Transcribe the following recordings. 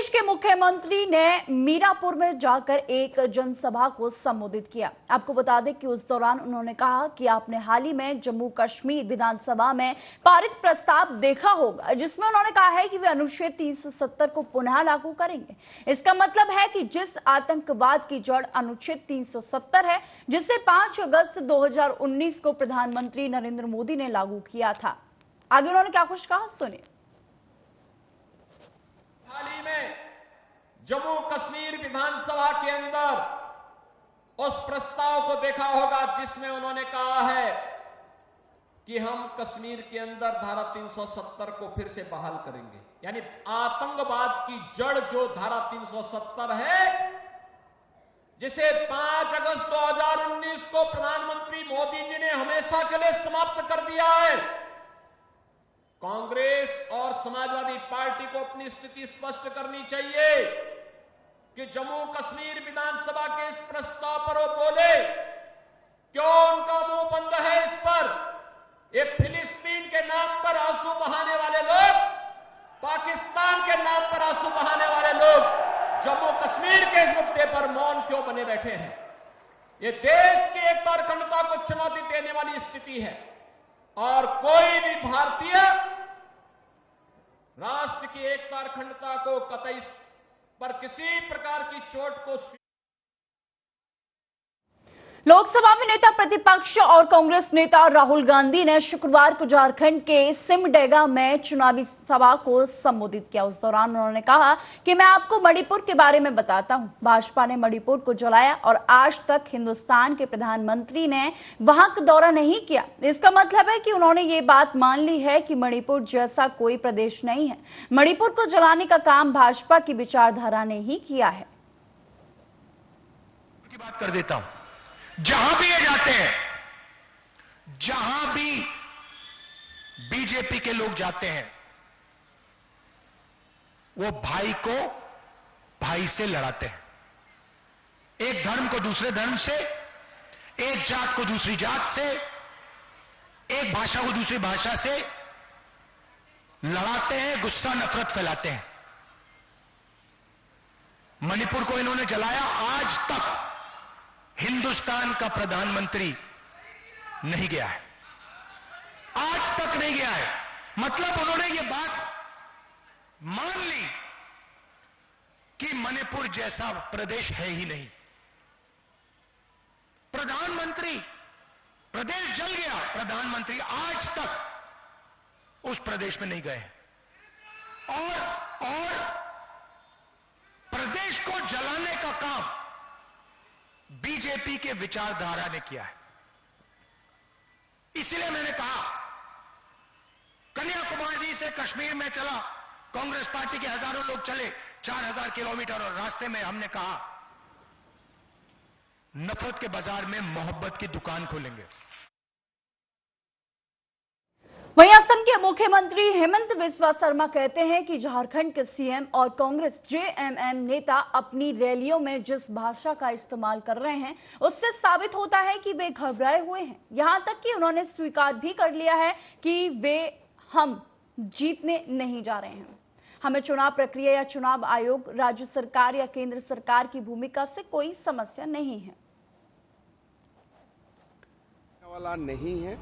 प्रदेश के मुख्यमंत्री ने मीरापुर में जाकर एक जनसभा को संबोधित किया। आपको बता दें कि उस दौरान उन्होंने कहा कि आपने हाल ही में जम्मू कश्मीर विधानसभा में पारित प्रस्ताव देखा होगा, जिसमें उन्होंने कहा है कि वे अनुच्छेद 370 को पुनः लागू करेंगे। इसका मतलब है कि जिस आतंकवाद की जड़ अनुच्छेद 370 है, जिसे 5 अगस्त 2019 को प्रधानमंत्री नरेंद्र मोदी ने लागू किया था। आगे उन्होंने क्या कुछ कहा, सुनिए। हाल ही में जम्मू कश्मीर विधानसभा के अंदर उस प्रस्ताव को देखा होगा जिसमें उन्होंने कहा है कि हम कश्मीर के अंदर धारा 370 को फिर से बहाल करेंगे। यानी आतंकवाद की जड़ जो धारा 370 है, जिसे 5 अगस्त 2019 को प्रधानमंत्री मोदी जी ने हमेशा के लिए समाप्त कर दिया है। कांग्रेस और समाजवादी पार्टी को अपनी स्थिति स्पष्ट करनी चाहिए कि जम्मू कश्मीर विधानसभा के इस प्रस्ताव पर वो बोले। क्यों उनका मुंह बंद है इस पर? ये फिलिस्तीन के नाम पर आंसू बहाने वाले लोग, पाकिस्तान के नाम पर आंसू बहाने वाले लोग जम्मू कश्मीर के मुद्दे पर मौन क्यों बने बैठे हैं? ये देश की एकता और अखंडता को चुनौती देने वाली स्थिति है और कोई भी भारतीय राष्ट्र की एकता और अखंडता को कतई पर किसी प्रकार की चोट को। लोकसभा में नेता प्रतिपक्ष और कांग्रेस नेता राहुल गांधी ने शुक्रवार को झारखंड के सिमडेगा में चुनावी सभा को संबोधित किया। उस दौरान उन्होंने कहा कि मैं आपको मणिपुर के बारे में बताता हूं। भाजपा ने मणिपुर को जलाया और आज तक हिंदुस्तान के प्रधानमंत्री ने वहां का दौरा नहीं किया। इसका मतलब है कि उन्होंने ये बात मान ली है कि मणिपुर जैसा कोई प्रदेश नहीं है। मणिपुर को जलाने का काम भाजपा की विचारधारा ने ही किया है। बात कर देता हूं, जहां भी ये जाते हैं, जहां भी बीजेपी के लोग जाते हैं, वो भाई को भाई से लड़ाते हैं। एक धर्म को दूसरे धर्म से, एक जात को दूसरी जात से, एक भाषा को दूसरी भाषा से लड़ाते हैं, गुस्सा नफरत फैलाते हैं। मणिपुर को इन्होंने जलाया। आज तक हिंदुस्तान का प्रधानमंत्री नहीं गया है, आज तक नहीं गया है। मतलब उन्होंने ये बात मान ली कि मणिपुर जैसा प्रदेश है ही नहीं। प्रधानमंत्री, प्रदेश जल गया, प्रधानमंत्री आज तक उस प्रदेश में नहीं गए और प्रदेश को जलाने का काम बीजेपी के विचारधारा ने किया है। इसलिए मैंने कहा, कन्याकुमारी से कश्मीर में चला, कांग्रेस पार्टी के हजारों लोग चले 4000 किलोमीटर, और रास्ते में हमने कहा नफरत के बाजार में मोहब्बत की दुकान खोलेंगे। वहीं असम के मुख्यमंत्री हेमंत बिस्वा शर्मा कहते हैं कि झारखंड के सीएम और कांग्रेस जेएमएम नेता अपनी रैलियों में जिस भाषा का इस्तेमाल कर रहे हैं, उससे साबित होता है कि वे घबराए हुए हैं। यहां तक कि उन्होंने स्वीकार भी कर लिया है कि वे हम जीतने नहीं जा रहे हैं। हमें चुनाव प्रक्रिया या चुनाव आयोग, राज्य सरकार या केंद्र सरकार की भूमिका से कोई समस्या नहीं है। वाला नहीं है।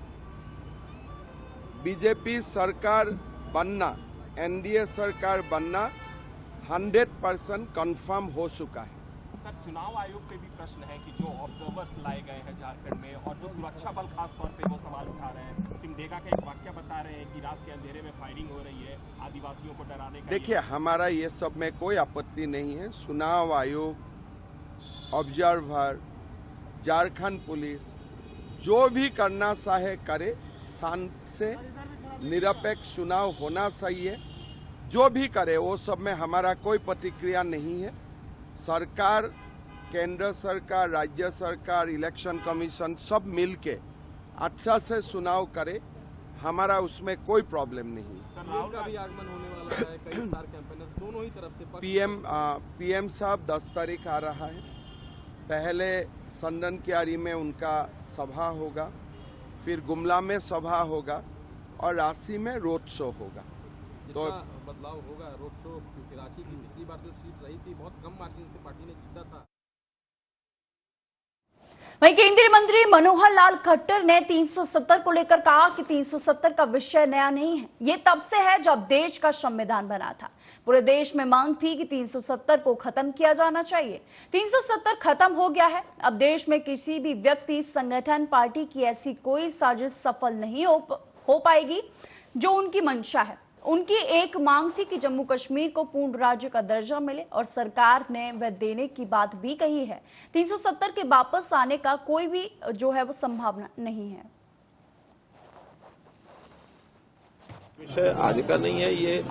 बीजेपी सरकार बनना, एनडीए सरकार बनना 100% कंफर्म हो चुका है। सर, चुनाव आयोग पे भी प्रश्न है कि जो ऑब्जर्वर्स लाए गए हैं झारखंड में और जो सुरक्षा बल खास तौर पे वो सवाल उठा रहे हैं। सिमडेगा का एक वाक्य बता रहे हैं कि रात के अंधेरे में फायरिंग हो रही है, आदिवासियों को डराने का। देखिए, हमारा ये सब में कोई आपत्ति नहीं है। चुनाव आयोग, ऑब्जर्वर, झारखंड पुलिस जो भी करना चाहे करे, शांत से निरपेक्ष चुनाव होना चाहिए। जो भी करे वो सब में हमारा कोई प्रतिक्रिया नहीं है। सरकार, केंद्र सरकार, राज्य सरकार, इलेक्शन कमीशन सब मिलके अच्छा से चुनाव करे, हमारा उसमें कोई प्रॉब्लम नहीं है। राहुल का भी आगमन होने वाला है, कई स्टार कैंपेनर्स दोनों ही तरफ से। पीएम साहब 10 तारीख आ रहा है। पहले संदन क्यारी में उनका सभा होगा, फिर गुमला में सभा होगा और रांची में रोड शो होगा। जितना बदलाव होगा रोड शो रांची की पिछली बार जो सीट रही थी बहुत कम मार्जिन से पार्टी ने जीता था। वहीं केंद्रीय मंत्री मनोहर लाल खट्टर ने 370 को लेकर कहा कि 370 का विषय नया नहीं है, ये तब से है जब देश का संविधान बना था। पूरे देश में मांग थी कि 370 को खत्म किया जाना चाहिए। 370 खत्म हो गया है। अब देश में किसी भी व्यक्ति, संगठन, पार्टी की ऐसी कोई साजिश सफल नहीं हो पाएगी जो उनकी मंशा है। उनकी एक मांग थी कि जम्मू कश्मीर को पूर्ण राज्य का दर्जा मिले और सरकार ने वह देने की बात भी कही है। 370 के वापस आने का कोई भी जो है वो संभावना नहीं है। विषय आज का नहीं है, ये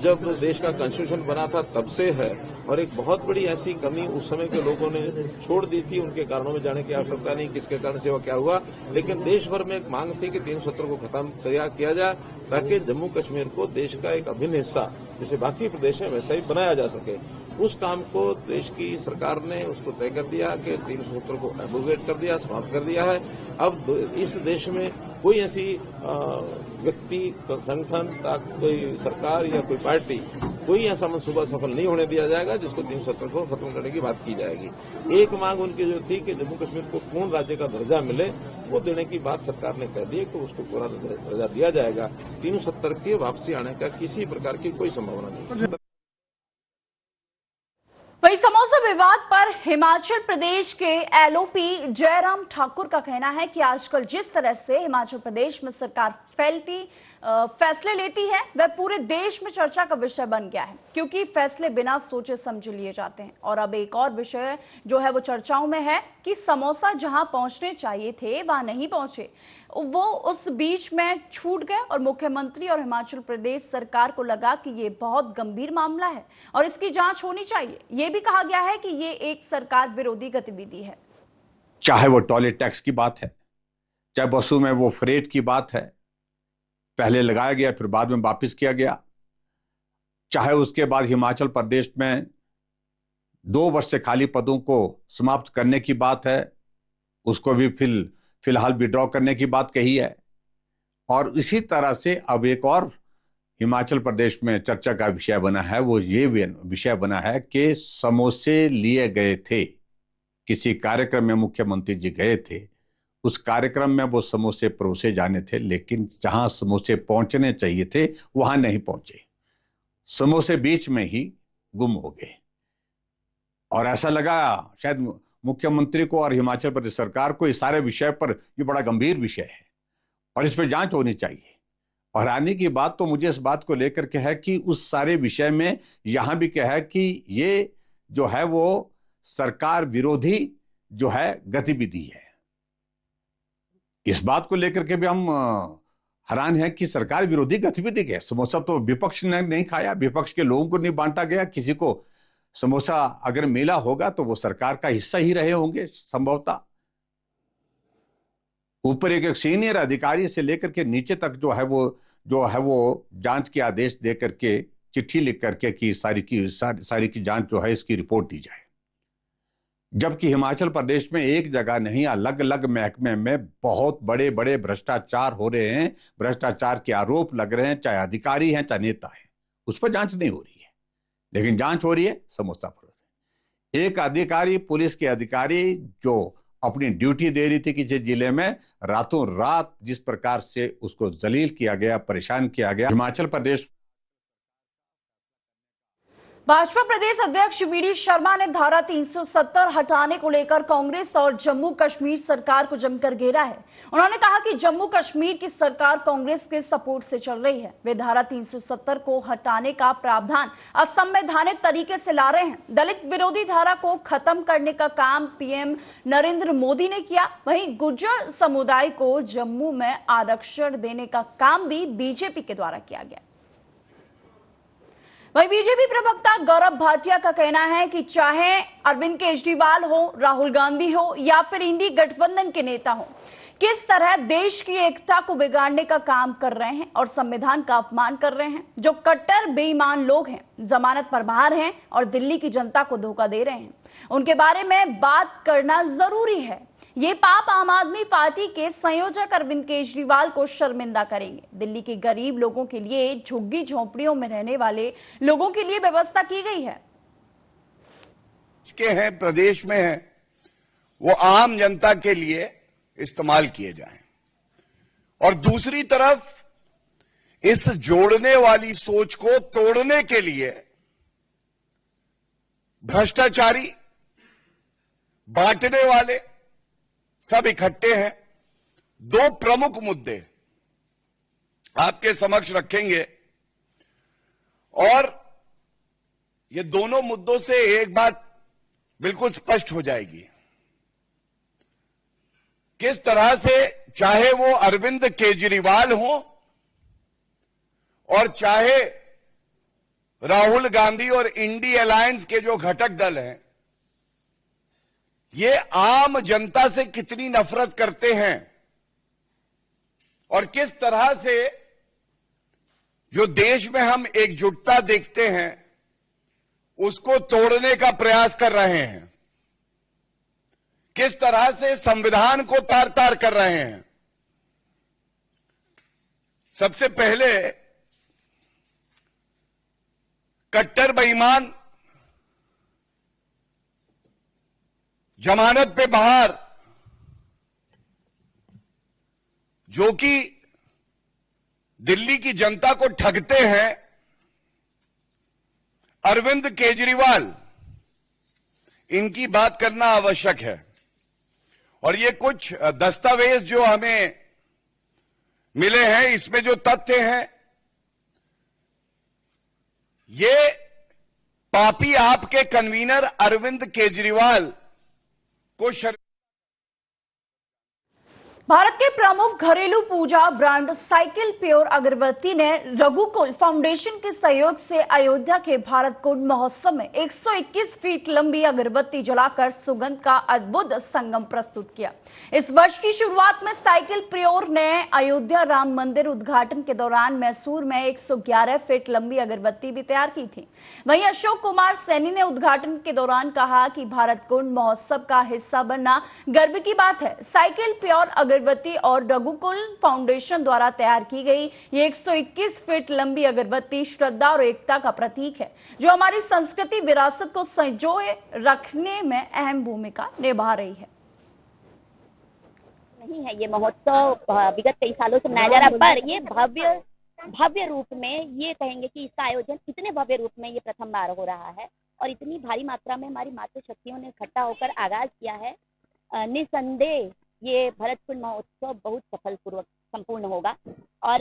जब देश का कॉन्स्टिट्यूशन बना था तब से है और एक बहुत बड़ी ऐसी कमी उस समय के लोगों ने छोड़ दी थी। उनके कारणों में जाने की आवश्यकता नहीं, किसके कारण से वो क्या हुआ, लेकिन देश भर में एक मांग थी कि 370 को खत्म किया जाए ताकि जम्मू कश्मीर को देश का एक अभिन्न हिस्सा जैसे बाकी प्रदेश है वैसा ही बनाया जा सके। उस काम को देश की सरकार ने उसको तय कर दिया कि 370 को एब्रोगेट कर दिया, समाप्त कर दिया है। अब इस देश में कोई ऐसी व्यक्ति, संगठन, कोई सरकार या कोई पार्टी, कोई ऐसा मनसूबा सफल नहीं होने दिया जाएगा जिसको 370 को खत्म करने की बात की जाएगी। एक मांग उनकी जो थी कि जम्मू कश्मीर को पूर्ण राज्य का दर्जा मिले, वो देने की बात सरकार ने कह दी है कि उसको पूरा दर्जा दिया जाएगा। 370 के वापसी आने का किसी प्रकार की कोई संभावना नहीं। वहीं समोसा विवाद पर हिमाचल प्रदेश के एलओपी जयराम ठाकुर का कहना है कि आजकल जिस तरह से हिमाचल प्रदेश में सरकार फैसले लेती है वह पूरे देश में चर्चा का विषय बन गया है, क्योंकि फैसले बिना सोचे समझे लिए जाते हैं। और अब एक और विषय जो है वो चर्चाओं में है कि समोसा जहां पहुंचने चाहिए थे वहां नहीं पहुंचे, वो उस बीच में छूट गए और मुख्यमंत्री और हिमाचल प्रदेश सरकार को लगा कि ये बहुत गंभीर मामला है और इसकी जांच होनी चाहिए। ये भी कहा गया है कि ये एक सरकार विरोधी गतिविधि है। चाहे वो टॉयलेट टैक्स की बात है, चाहे बसों में वो फ्रेट की बात है, पहले लगाया गया फिर बाद में वापस किया गया, चाहे उसके बाद हिमाचल प्रदेश में 2 वर्ष से खाली पदों को समाप्त करने की बात है, उसको भी फिलहाल विड्रॉ करने की बात कही है। और इसी तरह से अब एक और हिमाचल प्रदेश में चर्चा का विषय बना है, वो ये विषय बना है कि समोसे लिए गए थे, किसी कार्यक्रम में मुख्यमंत्री जी गए थे, उस कार्यक्रम में वो समोसे परोसे जाने थे, लेकिन जहां समोसे पहुंचने चाहिए थे वहां नहीं पहुंचे, समोसे बीच में ही गुम हो गए। और ऐसा लगा शायद मुख्यमंत्री को और हिमाचल प्रदेश सरकार को इस सारे विषय पर ये बड़ा गंभीर विषय है और इस पर जांच होनी चाहिए। और आने की बात तो मुझे इस बात को लेकर के है कि उस सारे विषय में यहां भी क्या है कि ये जो है वो सरकार विरोधी जो है गतिविधि है। इस बात को लेकर के भी हम हैरान हैं कि सरकार विरोधी गतिविधि है। समोसा तो विपक्ष ने नहीं खाया, विपक्ष के लोगों को नहीं बांटा गया, किसी को समोसा अगर मिला होगा तो वो सरकार का हिस्सा ही रहे होंगे संभवतः। ऊपर एक सीनियर अधिकारी से लेकर के नीचे तक जो है वो जांच के आदेश दे करके, चिट्ठी लिख करके कि सारी की जांच जो है इसकी रिपोर्ट दी जाए। जबकि हिमाचल प्रदेश में एक जगह नहीं, अलग अलग महकमे में बहुत बड़े बड़े भ्रष्टाचार हो रहे हैं, भ्रष्टाचार के आरोप लग रहे हैं, चाहे अधिकारी हैं चाहे नेता हैं, उस पर जांच नहीं हो रही है, लेकिन जांच हो रही है समोसा पर। एक अधिकारी, पुलिस के अधिकारी जो अपनी ड्यूटी दे रही थी किसी जिले में, रातों रात जिस प्रकार से उसको जलील किया गया, परेशान किया गया। हिमाचल प्रदेश भाजपा प्रदेश अध्यक्ष वीडी शर्मा ने धारा 370 हटाने को लेकर कांग्रेस और जम्मू कश्मीर सरकार को जमकर घेरा है। उन्होंने कहा कि जम्मू कश्मीर की सरकार कांग्रेस के सपोर्ट से चल रही है। वे धारा 370 को हटाने का प्रावधान असंवैधानिक तरीके से ला रहे हैं। दलित विरोधी धारा को खत्म करने का काम पीएम नरेंद्र मोदी ने किया। वहीं गुर्जर समुदाय को जम्मू में आरक्षण देने का काम भी बीजेपी के द्वारा किया गया। वहीं बीजेपी प्रवक्ता गौरव भाटिया का कहना है कि चाहे अरविंद केजरीवाल हो, राहुल गांधी हो या फिर इंडी गठबंधन के नेता हो, किस तरह देश की एकता को बिगाड़ने का काम कर रहे हैं और संविधान का अपमान कर रहे हैं। जो कट्टर बेईमान लोग हैं, जमानत पर बाहर हैं और दिल्ली की जनता को धोखा दे रहे हैं, उनके बारे में बात करना जरूरी है। ये पाप आम आदमी पार्टी के संयोजक अरविंद केजरीवाल को शर्मिंदा करेंगे। दिल्ली के गरीब लोगों के लिए, झुग्गी झोंपड़ियों में रहने वाले लोगों के लिए व्यवस्था की गई है। के हैं, प्रदेश में हैं, वो आम जनता के लिए इस्तेमाल किए जाएं। और दूसरी तरफ इस जोड़ने वाली सोच को तोड़ने के लिए भ्रष्टाचारी, बांटने वाले सब इकट्ठे हैं। दो प्रमुख मुद्दे आपके समक्ष रखेंगे और ये दोनों मुद्दों से एक बात बिल्कुल स्पष्ट हो जाएगी। किस तरह से चाहे वो अरविंद केजरीवाल हो और चाहे राहुल गांधी और इंडी अलायंस के जो घटक दल हैं, ये आम जनता से कितनी नफरत करते हैं और किस तरह से जो देश में हम एकजुटता देखते हैं उसको तोड़ने का प्रयास कर रहे हैं, किस तरह से संविधान को तार तार कर रहे हैं। सबसे पहले कट्टर बेईमान, जमानत पे बाहर, जो कि दिल्ली की जनता को ठगते हैं, अरविंद केजरीवाल, इनकी बात करना आवश्यक है। और ये कुछ दस्तावेज जो हमें मिले हैं, इसमें जो तथ्य हैं, ये पापी आपके कन्वीनर अरविंद केजरीवाल को भारत के प्रमुख घरेलू पूजा ब्रांड साइकिल प्योर अगरबत्ती ने रघुकुल फाउंडेशन के सहयोग से अयोध्या के भारत कुंड महोत्सव में 121 फीट लंबी अगरबत्ती जलाकर सुगंध का अद्भुत संगम प्रस्तुत किया। इस वर्ष की शुरुआत में साइकिल प्योर ने अयोध्या राम मंदिर उद्घाटन के दौरान मैसूर में 111 फीट लंबी अगरबत्ती भी तैयार की थी। वहीं अशोक कुमार सैनी ने उद्घाटन के दौरान कहा कि भारत कुंड महोत्सव का हिस्सा बनना गर्व की बात है। साइकिल प्योर अगरबत्ती और रघुकुल फाउंडेशन द्वारा तैयार की गई ये 121 फीट लंबी अगरबत्ती श्रद्धा और एकता का प्रतीक है, जो हमारी संस्कृति विरासत को संजोए रखने में अहम भूमिका निभा रही है। नहीं है ये महोत्सव विगत कई सालों से मनाया जा रहा है, पर ये भव्य रूप में, ये कहेंगे कि इसका आयोजन इतने भव्य रूप में ये प्रथम बार हो रहा है और इतनी भारी मात्रा में हमारी मातृशक्तियों ने इकट्ठा होकर आगाज किया है। निसंदेह ये भरत कुंड महोत्सव बहुत सफलपूर्वक संपूर्ण होगा। और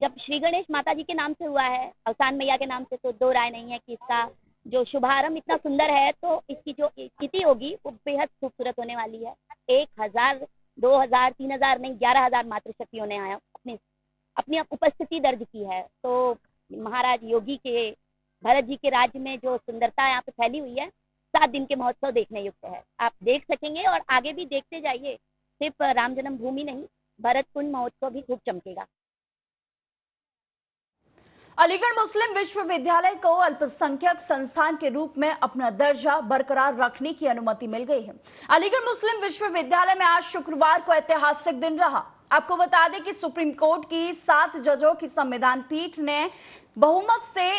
जब श्री गणेश माता जी के नाम से हुआ है, अवसान मैया के नाम से, तो दो राय नहीं है कि इसका जो शुभारंभ इतना सुंदर है, तो इसकी जो स्थिति होगी वो बेहद खूबसूरत होने वाली है। 1000, 2000, 3000 नहीं, 11000 मातृशक्तियों ने आया अपनी उपस्थिति दर्ज की है। तो महाराज योगी के, भरत जी के राज्य में जो सुंदरता यहाँ पे फैली हुई है, 7 दिन के महोत्सव देखने युक्त है। आप देख सकेंगे और आगे भी देखते जाइए। सिर्फ राम जन्मभूमि नहीं, भरत कुंड महोत्सव भी खूब चमकेगा। अलीगढ़ मुस्लिम विश्वविद्यालय को अल्पसंख्यक संस्थान के रूप में अपना दर्जा बरकरार रखने की अनुमति मिल गई है। अलीगढ़ मुस्लिम विश्वविद्यालय में आज शुक्रवार को ऐतिहासिक दिन रहा। आपको बता दें कि सुप्रीम कोर्ट की 7 जजों की संविधान पीठ ने बहुमत से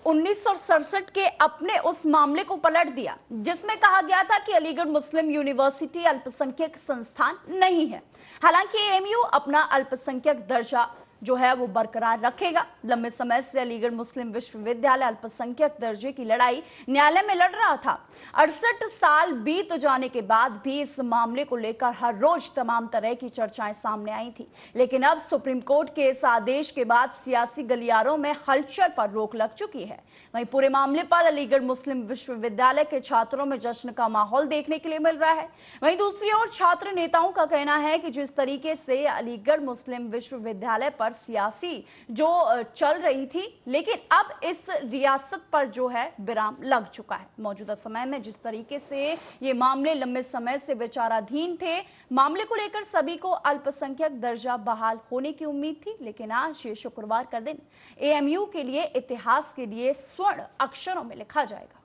1967 के अपने उस मामले को पलट दिया जिसमें कहा गया था कि अलीगढ़ मुस्लिम यूनिवर्सिटी अल्पसंख्यक संस्थान नहीं है। हालांकि एएमयू अपना अल्पसंख्यक दर्जा जो है वो बरकरार रखेगा। लंबे समय से अलीगढ़ मुस्लिम विश्वविद्यालय अल्पसंख्यक दर्जे की लड़ाई न्यायालय में लड़ रहा था। 68 साल बीत जाने के बाद भी इस मामले को लेकर हर रोज तमाम तरह की चर्चाएं सामने आई थी, लेकिन अब सुप्रीम कोर्ट के इस आदेश के बाद सियासी गलियारों में हलचल पर रोक लग चुकी है। वहीं पूरे मामले पर अलीगढ़ मुस्लिम विश्वविद्यालय के छात्रों में जश्न का माहौल देखने के लिए मिल रहा है। वहीं दूसरी ओर छात्र नेताओं का कहना है कि जिस तरीके से अलीगढ़ मुस्लिम विश्वविद्यालय पर पर सियासी जो चल रही थी, लेकिन अब इस रियासत पर जो है विराम लग चुका है। मौजूदा समय में जिस तरीके से ये मामले लंबे समय से विचाराधीन थे, मामले को लेकर सभी को अल्पसंख्यक दर्जा बहाल होने की उम्मीद थी, लेकिन आज ये शुक्रवार का दिन एएमयू के लिए इतिहास के लिए स्वर्ण अक्षरों में लिखा जाएगा।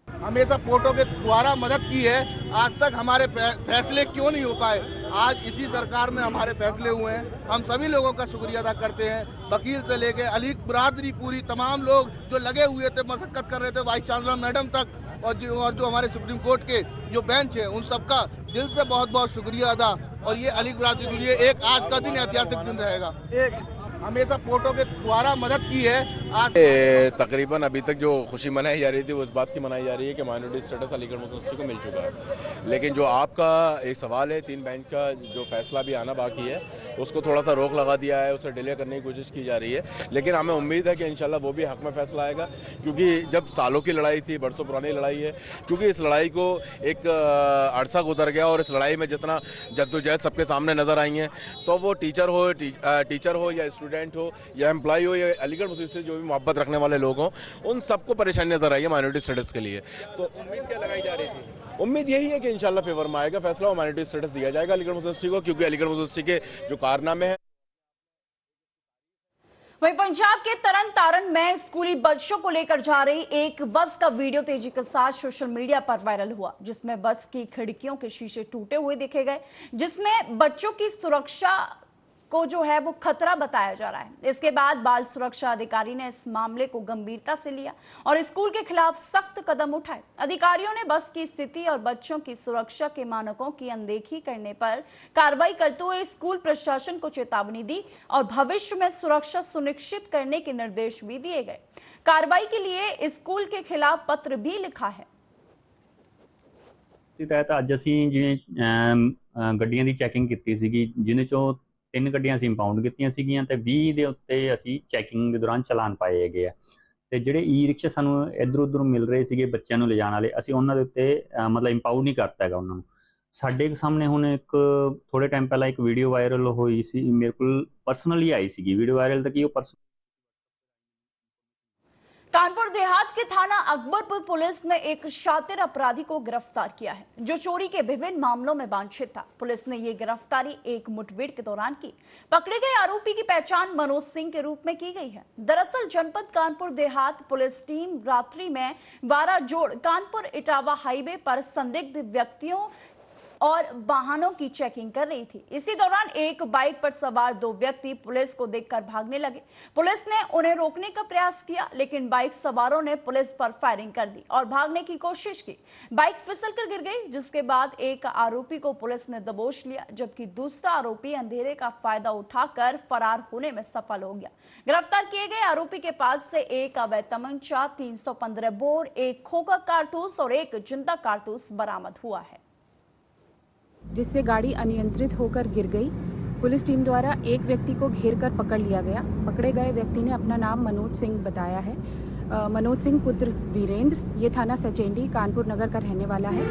हमेशा फोटो के द्वारा मदद की है, आज तक हमारे फैसले क्यों नहीं हो पाए? आज इसी सरकार में हमारे फैसले हुए हैं। हम सभी लोगों का शुक्रिया अदा करते हैं, वकील से लेके अली बरादरी, पूरी तमाम लोग जो लगे हुए थे, मशक्कत कर रहे थे, वाइस चांसलर मैडम तक, और जो हमारे सुप्रीम कोर्ट के जो बेंच है, उन सबका दिल से बहुत बहुत शुक्रिया अदा। और ये अली बरादरी के लिए एक आज का दिन ऐतिहासिक दिन रहेगा। एक हमेशा फोटो के द्वारा मदद की है। आज तकरीबन अभी तक जो खुशी मनाई जा रही थी वो इस बात की मनाई जा रही है कि माइनॉरिटी स्टेटस अलीगढ़ मुस्लिम यूनिवर्सिटी को मिल चुका है। लेकिन जो आपका एक सवाल है, 3 बेंच का जो फैसला भी आना बाकी है, उसको थोड़ा सा रोक लगा दिया है, उसे डिले करने की कोशिश की जा रही है। लेकिन हमें उम्मीद है कि इंशाल्लाह वो भी हक में फैसला आएगा, क्योंकि जब सालों की लड़ाई थी, बरसों पुरानी लड़ाई है, क्योंकि इस लड़ाई को एक अरसा गुजर गया और इस लड़ाई में जितना जद्दोजहद सबके सामने नजर आई है, तो वो टीचर हो या स्टूडेंट हो या एम्प्लॉय हो या अलीगढ़ मुस्लिम से जो भी मोहब्बत रखने वाले लोग हों, उन सबको परेशानी नजर आई है माइनॉरिटी स्टेटस के लिए। तो उम्मीद क्या लगाई जा रही थी? उम्मीद यही है कि इंशाल्लाह फेवर में आएगा फैसला और माइनॉरिटी स्टेटस दिया जाएगा अलीगढ़ मुस्लिम यूनिवर्सिटी को, क्योंकि अलीगढ़ मुस्लिम यूनिवर्सिटी के जो कारनामे हैं। वहीं पंजाब के तरन तारण में स्कूली बच्चों को लेकर जा रही एक बस का वीडियो तेजी के साथ सोशल मीडिया पर वायरल हुआ, जिसमें बस की खिड़कियों के शीशे टूटे हुए देखे गए, जिसमें बच्चों की सुरक्षा को जो है वो खतरा बताया जा रहा है। इसके बाद बाल सुरक्षा अधिकारी ने इस मामले को गंभीरता से लिया और स्कूल के खिलाफ सख्त कदम उठाए। अधिकारियों ने बस की स्थिति और बच्चों की सुरक्षा के मानकों की अनदेखी करने पर कार्रवाई करते हुए स्कूल प्रशासन को चेतावनी दी और भविष्य में सुरक्षा सुनिश्चित करने के निर्देश भी दिए गए। कार्रवाई के लिए स्कूल के खिलाफ पत्र भी लिखा है। तहत ਅੱਜ ਅਸੀਂ ਜਿਵੇਂ ਗੱਡੀਆਂ ਦੀ ਚੈਕਿੰਗ ਕੀਤੀ ਸੀਗੀ, ਜਿਨ੍ਹਾਂ ਚੋਂ 3 ਗੱਡੀਆਂ ਅਸੀਂ ਇੰਪਾਊਂਡ ਕੀਤੀਆਂ ਸੀਗੀਆਂ ਤੇ 20 ਦੇ ਉੱਤੇ ਅਸੀਂ ਚੈਕਿੰਗ ਦੇ ਦੌਰਾਨ ਚਲਾਨ ਪਾਏ ਹੈਗੇ ਆ। ਤੇ ਜਿਹੜੇ ਈ ਰਿਕਸ਼ਾ ਸਾਨੂੰ ਇੱਧਰ ਉੱਧਰ ਮਿਲ ਰਹੇ ਸੀਗੇ ਬੱਚਿਆਂ ਨੂੰ ਲਿਜਾਣ ਵਾਲੇ, ਅਸੀਂ ਉਹਨਾਂ ਦੇ ਉੱਤੇ ਮਤਲਬ ਇੰਪਾਊਂਡ ਨਹੀਂ ਕਰਤਾ ਹੈਗਾ ਉਹਨਾਂ ਨੂੰ। ਸਾਡੇ ਸਾਹਮਣੇ ਹੁਣ ਇੱਕ ਥੋੜੇ ਟਾਈਮ ਪਹਿਲਾਂ ਇੱਕ ਵੀਡੀਓ ਵਾਇਰਲ ਹੋਈ ਸੀ, ਮੇਰੇ ਕੋਲ ਪਰਸਨਲੀ ਆਈ ਸੀਗੀ ਵੀਡੀਓ वायरल तक वो पर्सन। कानपुर देहात के थाना अकबरपुर पुलिस ने एक शातिर अपराधी को गिरफ्तार किया है, जो चोरी के विभिन्न मामलों में वांछित था। पुलिस ने ये गिरफ्तारी एक मुठभेड़ के दौरान की। पकड़े गए आरोपी की पहचान मनोज सिंह के रूप में की गई है। दरअसल जनपद कानपुर देहात पुलिस टीम रात्रि में 12 जोड़ कानपुर इटावा हाईवे पर संदिग्ध व्यक्तियों और वाहनों की चेकिंग कर रही थी। इसी दौरान एक बाइक पर सवार 2 व्यक्ति पुलिस को देखकर भागने लगे। पुलिस ने उन्हें रोकने का प्रयास किया, लेकिन बाइक सवारों ने पुलिस पर फायरिंग कर दी और भागने की कोशिश की। बाइक फिसलकर गिर गई, जिसके बाद एक आरोपी को पुलिस ने दबोच लिया, जबकि दूसरा आरोपी अंधेरे का फायदा उठाकर फरार होने में सफल हो गया। गिरफ्तार किए गए आरोपी के पास से एक अवैध तमंचा, 315 बोर, एक खोखा कारतूस और एक जिंदा कारतूस बरामद हुआ है, जिससे गाड़ी अनियंत्रित होकर गिर गई। पुलिस टीम द्वारा एक व्यक्ति को घेर कर पकड़ लिया गया। पकड़े गए व्यक्ति ने अपना नाम मनोज सिंह बताया है। मनोज सिंह पुत्र वीरेंद्र, ये थाना सचेंडी कानपुर नगर का रहने वाला है।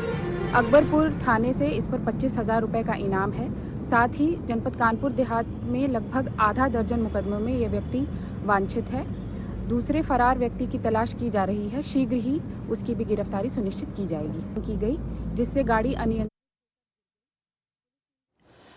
अकबरपुर थाने से इस पर 25,000 रुपये का इनाम है। साथ ही जनपद कानपुर देहात में लगभग आधा दर्जन मुकदमों में ये व्यक्ति वांछित है। दूसरे फरार व्यक्ति की तलाश की जा रही है। शीघ्र ही उसकी भी गिरफ्तारी सुनिश्चित की गई, जिससे गाड़ी अनियंत्रित।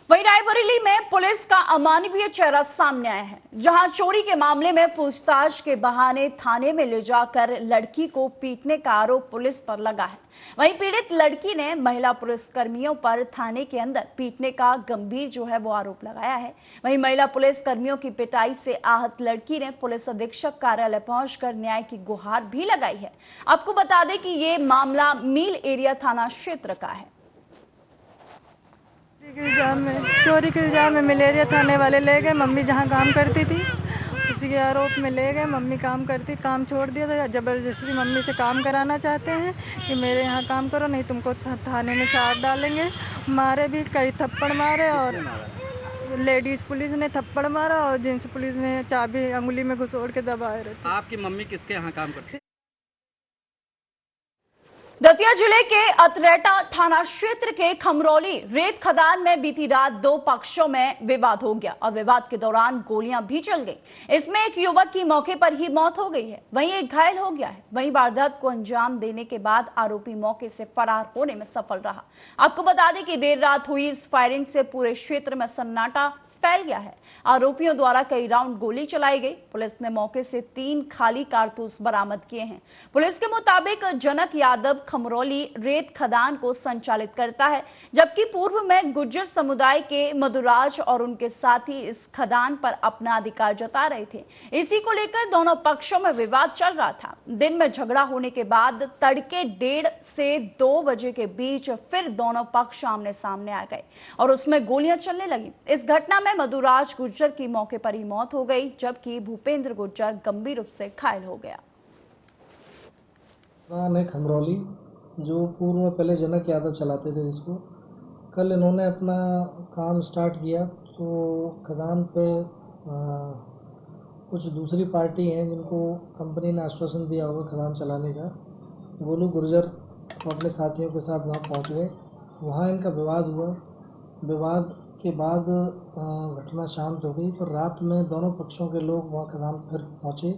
वहीं रायबरेली में पुलिस का अमानवीय चेहरा सामने आया है, जहां चोरी के मामले में पूछताछ के बहाने थाने में ले जाकर लड़की को पीटने का आरोप पुलिस पर लगा है। वहीं पीड़ित लड़की ने महिला पुलिसकर्मियों पर थाने के अंदर पीटने का गंभीर जो है वो आरोप लगाया है। वहीं महिला पुलिसकर्मियों की पिटाई से आहत लड़की ने पुलिस अधीक्षक कार्यालय पहुंचकर न्याय की गुहार भी लगाई है। आपको बता दें कि ये मामला मील एरिया थाना क्षेत्र का है। चोरी के इल्जाम में मलेरिया थाने वाले ले गए। मम्मी जहाँ काम करती थी उसी के आरोप में ले गए। मम्मी काम छोड़ दिया था। जबरदस्ती मम्मी से काम कराना चाहते हैं कि मेरे यहाँ काम करो, नहीं तुमको थाने में साथ डालेंगे। मारे भी, कई थप्पड़ मारे और लेडीज पुलिस ने थप्पड़ मारा और जेंट्स पुलिस ने चाबी अंगुली में घुसोड़ के दबाए रहते। आपकी मम्मी किसके यहाँ काम करती? दतिया जिले के अतरेटा थाना क्षेत्र के खमरौली रेत खदान में बीती रात दो पक्षों में विवाद हो गया और विवाद के दौरान गोलियां भी चल गई। इसमें एक युवक की मौके पर ही मौत हो गई है, वहीं एक घायल हो गया है। वहीं वारदात को अंजाम देने के बाद आरोपी मौके से फरार होने में सफल रहा। आपको बता दें कि देर रात हुई इस फायरिंग से पूरे क्षेत्र में सन्नाटा फैल गया है। आरोपियों द्वारा कई राउंड गोली चलाई गई। पुलिस ने मौके से 3 खाली कारतूस बरामद किए हैं। पुलिस के मुताबिक जनक यादव खमरौली रेत खदान को संचालित करता है, जबकि पूर्व में गुर्जर समुदाय के मधुराज और उनके साथी इस खदान पर अपना अधिकार जता रहे थे। इसी को लेकर दोनों पक्षों में विवाद चल रहा था। दिन में झगड़ा होने के बाद तड़के 1:30 से 2 बजे के बीच फिर दोनों पक्ष आमने सामने आ गए और उसमें गोलियां चलने लगी। इस घटना में मधुराज गुर्जर की मौके पर ही मौत हो गई, जबकि भूपेंद्र गुर्जर गंभीर रूप से घायल हो गया। है खमरौली, जो पूर्व में पहले जनक यादव चलाते थे जिसको, कल इन्होंने अपना काम स्टार्ट किया तो खदान पे कुछ दूसरी पार्टी हैं जिनको कंपनी ने आश्वासन दिया होगा खदान चलाने का। गोलू गुर्जर अपने साथियों के साथ वहाँ पहुँच गए। वहाँ इनका विवाद हुआ। विवाद के बाद घटना शांत हो गई, पर रात में दोनों पक्षों के लोग वहाँ खदान फिर पहुँचे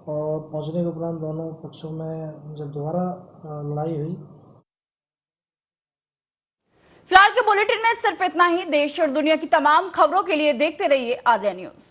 और पहुँचने के उपरांत दोनों पक्षों में जब दोबारा लड़ाई हुई। फिलहाल के बुलेटिन में सिर्फ इतना ही। देश और दुनिया की तमाम खबरों के लिए देखते रहिए आर्या न्यूज।